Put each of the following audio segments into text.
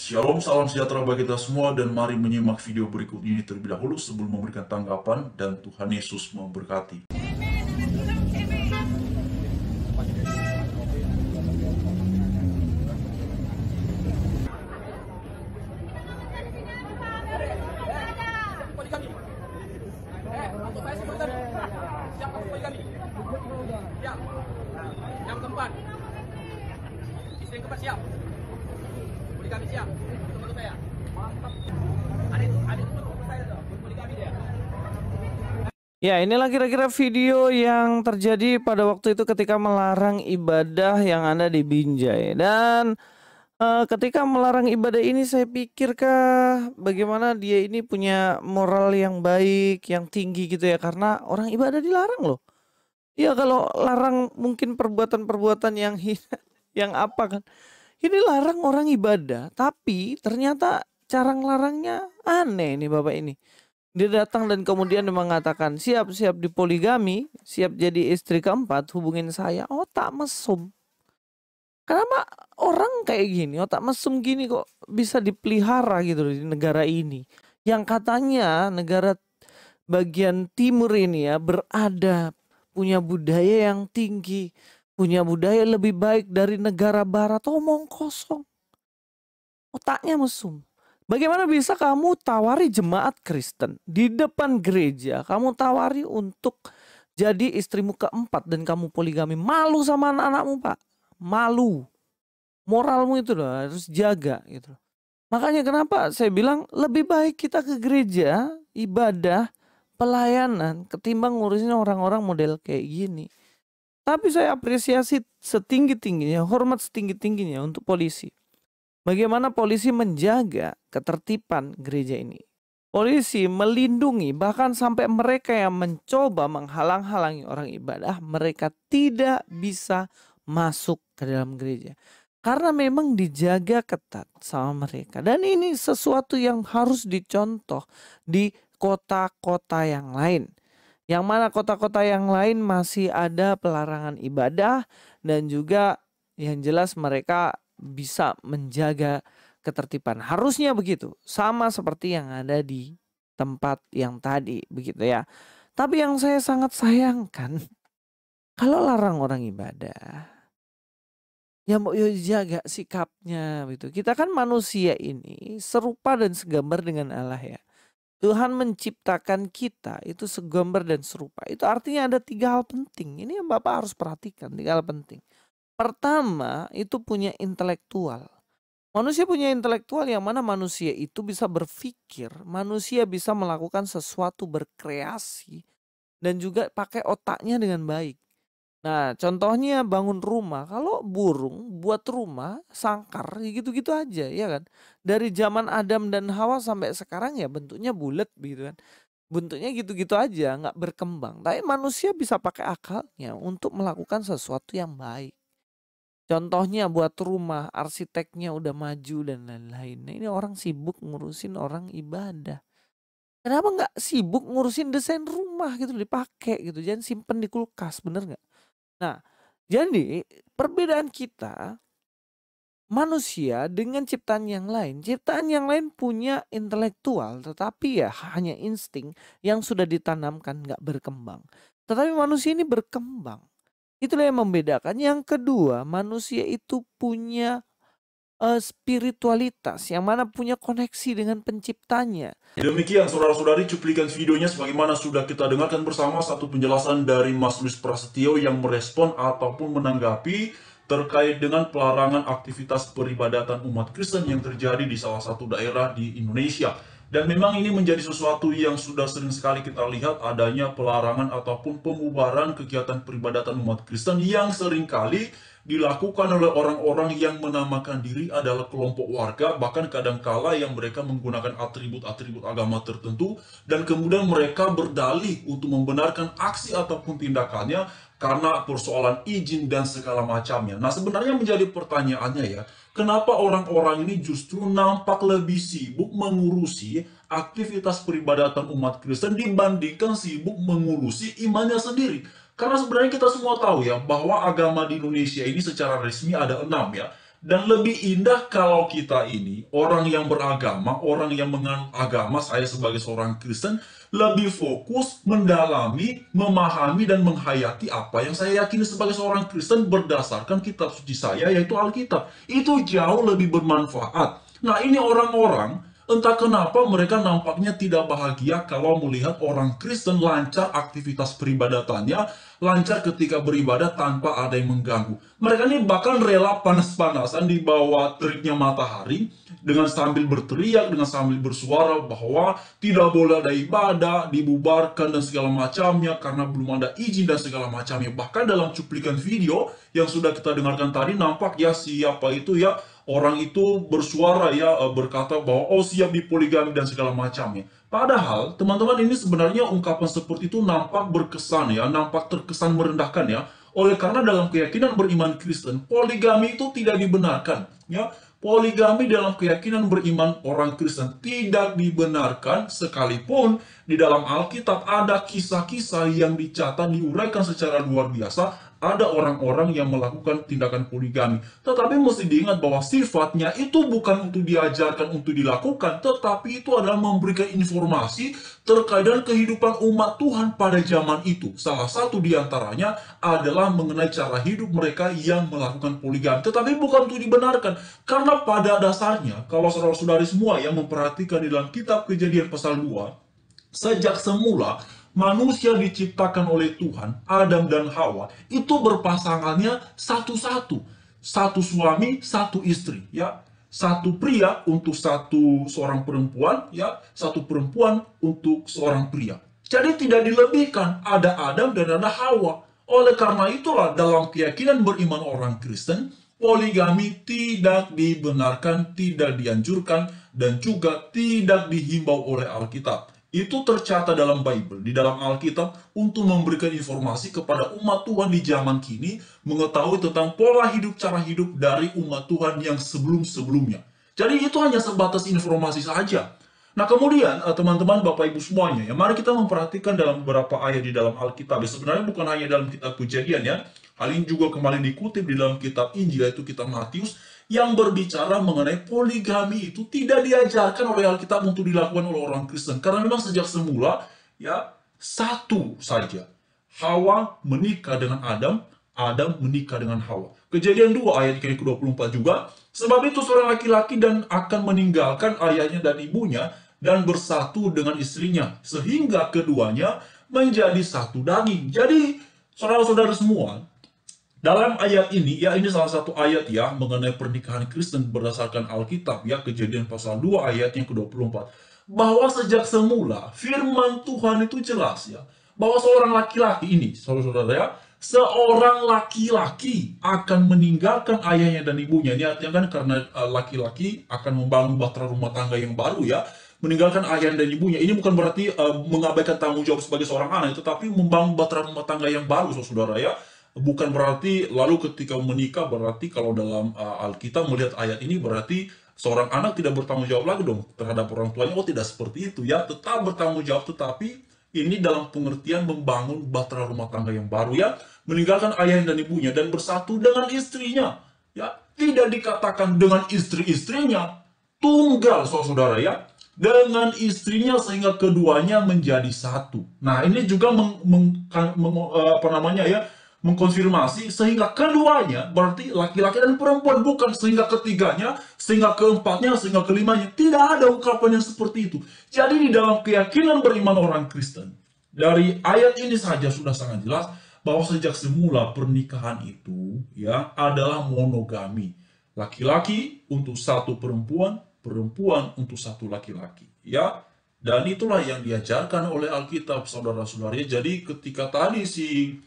Shalom, salam sejahtera bagi kita semua dan mari menyimak video berikut ini terlebih dahulu sebelum memberikan tanggapan dan Tuhan Yesus memberkati. Siap. Yang keempat. Istri yang keempat siap. Poligami siap. Untuk saya. Mantap. Ada itu untuk saya tuh. Poligami dia. Ya, inilah kira-kira video yang terjadi pada waktu itu ketika melarang ibadah yang ada di Binjai. Dan ketika melarang ibadah ini saya pikirkah bagaimana dia ini punya moral yang baik, yang tinggi gitu ya. Karena orang ibadah dilarang loh. Ya kalau larang mungkin perbuatan-perbuatan yang hina, yang apa kan. Ini larang orang ibadah, tapi ternyata cara ngelarangnya aneh nih Bapak ini. Dia datang dan kemudian dia mengatakan, siap-siap dipoligami, siap jadi istri keempat, hubungin saya. Otak mesum. Kenapa orang kayak gini, otak mesum gini kok bisa dipelihara gitu di negara ini. Yang katanya negara bagian timur ini ya beradab, punya budaya yang tinggi, punya budaya lebih baik dari negara barat. Omong kosong. Otaknya mesum. Bagaimana bisa kamu tawari jemaat Kristen di depan gereja, kamu tawari untuk jadi istrimu keempat dan kamu poligami? Malu sama anak-anakmu, Pak. Malu. Moralmu itu loh harus jaga gitu. Makanya kenapa saya bilang lebih baik kita ke gereja, ibadah, pelayanan ketimbang ngurusin orang-orang model kayak gini. Tapi saya apresiasi setinggi-tingginya, hormat setinggi-tingginya untuk polisi. Bagaimana polisi menjaga ketertiban gereja ini. Polisi melindungi bahkan sampai mereka yang mencoba menghalang-halangi orang ibadah, mereka tidak bisa masuk ke dalam gereja. Karena memang dijaga ketat sama mereka. Dan ini sesuatu yang harus dicontoh di kota-kota yang lain. Yang mana kota-kota yang lain masih ada pelarangan ibadah dan juga yang jelas mereka bisa menjaga ketertiban. Harusnya begitu. Sama seperti yang ada di tempat yang tadi. Begitu ya. Tapi yang saya sangat sayangkan. Kalau larang orang ibadah. Ya mau jaga sikapnya. Gitu. Kita kan manusia ini serupa dan segambar dengan Allah ya. Tuhan menciptakan kita itu segambar dan serupa. Itu artinya ada 3 hal penting. Ini yang Bapak harus perhatikan. 3 hal penting. Pertama itu punya intelektual. Manusia punya intelektual yang mana manusia itu bisa berpikir, manusia bisa melakukan sesuatu berkreasi dan juga pakai otaknya dengan baik. Nah contohnya bangun rumah, kalau burung buat rumah sangkar gitu-gitu aja ya kan. Dari zaman Adam dan Hawa sampai sekarang ya bentuknya bulat gitu kan. Bentuknya gitu-gitu aja nggak berkembang. Tapi manusia bisa pakai akalnya untuk melakukan sesuatu yang baik. Contohnya buat rumah, arsiteknya udah maju dan lain-lain. Nah, ini orang sibuk ngurusin orang ibadah. Kenapa nggak sibuk ngurusin desain rumah gitu dipakai gitu, jangan simpen di kulkas, bener nggak? Nah, jadi perbedaan kita manusia dengan ciptaan yang lain. Ciptaan yang lain punya intelektual, tetapi ya hanya insting yang sudah ditanamkan nggak berkembang. Tetapi manusia ini berkembang. Itulah yang membedakan. Yang kedua, manusia itu punya spiritualitas yang mana punya koneksi dengan penciptanya. Demikian saudara-saudari cuplikan videonya sebagaimana sudah kita dengarkan bersama satu penjelasan dari Mas Luis Prasetyo yang merespon ataupun menanggapi terkait dengan pelarangan aktivitas peribadatan umat Kristen yang terjadi di salah satu daerah di Indonesia. Dan memang ini menjadi sesuatu yang sudah sering sekali kita lihat adanya pelarangan ataupun pembubaran kegiatan peribadatan umat Kristen yang seringkali dilakukan oleh orang-orang yang menamakan diri adalah kelompok warga, bahkan kadangkala yang mereka menggunakan atribut-atribut agama tertentu, dan kemudian mereka berdalih untuk membenarkan aksi ataupun tindakannya karena persoalan izin dan segala macamnya. Nah sebenarnya menjadi pertanyaannya ya, kenapa orang-orang ini justru nampak lebih sibuk mengurusi aktivitas peribadatan umat Kristen dibandingkan sibuk mengurusi imannya sendiri? Karena sebenarnya kita semua tahu ya bahwa agama di Indonesia ini secara resmi ada 6 ya. Dan lebih indah kalau kita ini, orang yang beragama, orang yang menganut agama, saya sebagai seorang Kristen, lebih fokus mendalami, memahami, dan menghayati apa yang saya yakini sebagai seorang Kristen berdasarkan kitab suci saya, yaitu Alkitab. Itu jauh lebih bermanfaat. Nah, ini orang-orang, entah kenapa mereka nampaknya tidak bahagia kalau melihat orang Kristen lancar aktivitas peribadatannya, lancar ketika beribadah tanpa ada yang mengganggu. Mereka ini bahkan rela panas-panasan di bawah teriknya matahari, dengan sambil berteriak, dengan sambil bersuara bahwa tidak boleh ada ibadah, dibubarkan dan segala macamnya karena belum ada izin dan segala macamnya. Bahkan dalam cuplikan video yang sudah kita dengarkan tadi, nampak ya siapa itu ya, orang itu bersuara ya, berkata bahwa oh siap dipoligami dan segala macamnya. Padahal teman-teman, ini sebenarnya ungkapan seperti itu nampak berkesan ya, nampak terkesan merendahkan ya. Oleh karena dalam keyakinan beriman Kristen, poligami itu tidak dibenarkan ya. Poligami dalam keyakinan beriman orang Kristen tidak dibenarkan, sekalipun di dalam Alkitab ada kisah-kisah yang dicatat, diuraikan secara luar biasa. Ada orang-orang yang melakukan tindakan poligami. Tetapi mesti diingat bahwa sifatnya itu bukan untuk diajarkan, untuk dilakukan, tetapi itu adalah memberikan informasi terkait dengan kehidupan umat Tuhan pada zaman itu. Salah satu diantaranya adalah mengenai cara hidup mereka yang melakukan poligami. Tetapi bukan untuk dibenarkan. Karena pada dasarnya, kalau saudara-saudari semua yang memperhatikan di dalam kitab Kejadian pasal 2, sejak semula manusia diciptakan oleh Tuhan, Adam dan Hawa, itu berpasangannya satu-satu. Satu suami, satu istri, ya. Satu pria untuk seorang perempuan, ya. Satu perempuan untuk seorang pria. Jadi tidak dilebihkan, ada Adam dan ada Hawa. Oleh karena itulah dalam keyakinan beriman orang Kristen, poligami tidak dibenarkan, tidak dianjurkan, dan juga tidak dihimbau oleh Alkitab. Itu tercatat dalam Bible, di dalam Alkitab, untuk memberikan informasi kepada umat Tuhan di zaman kini, mengetahui tentang pola hidup, cara hidup dari umat Tuhan yang sebelum-sebelumnya. Jadi itu hanya sebatas informasi saja. Nah kemudian, teman-teman, Bapak Ibu semuanya, ya, mari kita memperhatikan dalam beberapa ayat di dalam Alkitab. Sebenarnya bukan hanya dalam kitab Kejadian ya, hal ini juga kembali dikutip di dalam kitab Injil, yaitu kitab Matius, yang berbicara mengenai poligami itu tidak diajarkan oleh Alkitab untuk dilakukan oleh orang Kristen. Karena memang sejak semula, ya, satu saja. Hawa menikah dengan Adam, Adam menikah dengan Hawa. Kejadian 2 ayat yang ke-24 juga, sebab itu seorang laki-laki dan akan meninggalkan ayahnya dan ibunya, dan bersatu dengan istrinya, sehingga keduanya menjadi satu daging. Jadi, saudara-saudara semua, dalam ayat ini, ya ini salah satu ayat ya mengenai pernikahan Kristen berdasarkan Alkitab ya, Kejadian pasal 2 ayat yang ke-24. Bahwa sejak semula firman Tuhan itu jelas ya, bahwa seorang laki-laki ini, saudara-saudara ya, seorang laki-laki akan meninggalkan ayahnya dan ibunya. Ini artinya kan karena laki-laki akan membangun bahtera rumah tangga yang baru ya, meninggalkan ayah dan ibunya. Ini bukan berarti mengabaikan tanggung jawab sebagai seorang anak, tetapi membangun bahtera rumah tangga yang baru, saudara ya. Bukan berarti lalu ketika menikah, berarti kalau dalam Alkitab melihat ayat ini berarti seorang anak tidak bertanggung jawab lagi dong terhadap orang tuanya. Oh tidak seperti itu ya, tetap bertanggung jawab, tetapi ini dalam pengertian membangun bahtera rumah tangga yang baru ya, meninggalkan ayah dan ibunya dan bersatu dengan istrinya ya. Tidak dikatakan dengan istri-istrinya, tunggal saudara ya, dengan istrinya sehingga keduanya menjadi satu. Nah ini juga mengkonfirmasi sehingga keduanya, berarti laki-laki dan perempuan, bukan sehingga ketiganya, sehingga keempatnya, sehingga kelimanya. Tidak ada ungkapan yang seperti itu. Jadi di dalam keyakinan beriman orang Kristen, dari ayat ini saja sudah sangat jelas bahwa sejak semula pernikahan itu ya adalah monogami. Laki-laki untuk satu perempuan, perempuan untuk satu laki-laki ya. Dan itulah yang diajarkan oleh Alkitab, saudara-saudari. Jadi ketika tadi si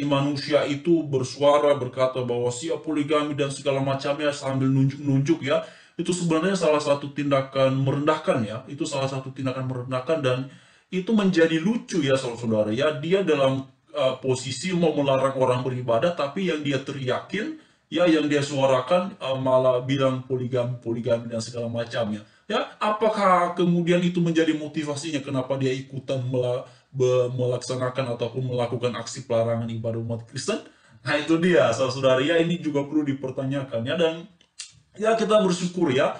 manusia itu bersuara berkata bahwa siap poligami dan segala macamnya sambil nunjuk-nunjuk ya, itu sebenarnya salah satu tindakan merendahkan ya, itu salah satu tindakan merendahkan, dan itu menjadi lucu ya saudara-saudara ya. Dia dalam posisi mau melarang orang beribadah, tapi yang dia teriakin ya, yang dia suarakan malah bilang poligami dan segala macamnya ya. Apakah kemudian itu menjadi motivasinya kenapa dia ikutan melaksanakan ataupun melakukan aksi pelarangan ibadah umat Kristen? Nah itu dia, saudara-saudari ya, ini juga perlu dipertanyakan ya, dan ya kita bersyukur ya.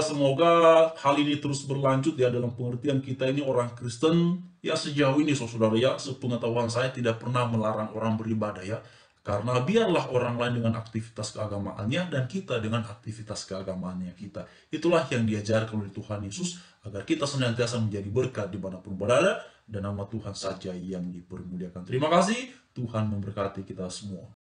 Semoga hal ini terus berlanjut ya, dalam pengertian kita ini orang Kristen ya. Sejauh ini saudara ya, sepengetahuan saya tidak pernah melarang orang beribadah ya, karena biarlah orang lain dengan aktivitas keagamaannya dan kita dengan aktivitas keagamaannya kita. Itulah yang diajarkan oleh Tuhan Yesus, agar kita senantiasa menjadi berkat dimanapun berada, dan nama Tuhan saja yang dipermuliakan. Terima kasih, Tuhan memberkati kita semua.